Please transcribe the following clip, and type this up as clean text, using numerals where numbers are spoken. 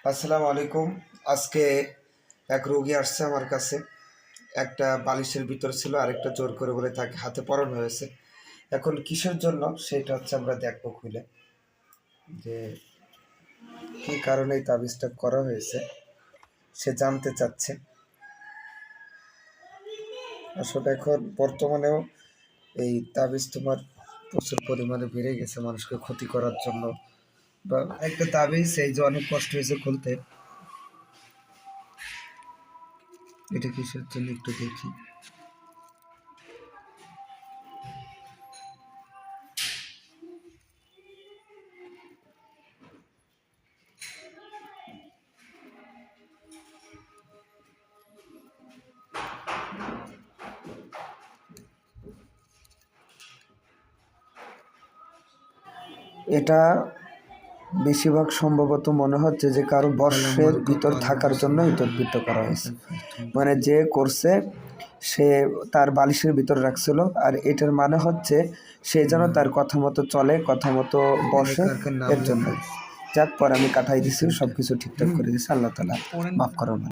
আসসালামু আলাইকুম। আজকে এক রোগী আসছে আমার কাছে। একটা বালিশের ভিতর ছিল, আরেকটা জোর করে বলে তাকে হাতে পরানো হয়েছে। এখন কিসের জন্য সেটা হচ্ছে আমরা দেখবো খুলে, যে কি কারণে এই তাবিজটা করা হয়েছে সে জানতে চাচ্ছে। আসলে এখন বর্তমানেও এই তাবিজ তোমার প্রচুর পরিমাণে বেড়ে গেছে মানুষকে ক্ষতি করার জন্য। বা একটা তাবিজ এই যে অনেক কষ্ট হয়েছে খুলতে। এটা কিসের জন্য একটু দেখি। এটা বেশিরভাগ সম্ভবত মনে হচ্ছে যে কারো বর্ষের ভিতর থাকার জন্য এই তদবিরটা করা হয়েছে। মানে যে করছে সে তার বালিশের ভিতর রাখছিল, আর এটার মানে হচ্ছে সে যেন তার কথা মতো চলে, কথা মতো বসে, এর জন্য। যাক, পরে আমি কাটাই দিছি, সবকিছু ঠিকঠাক করে দিছি। আল্লাহ তাআলা মাফ করুন।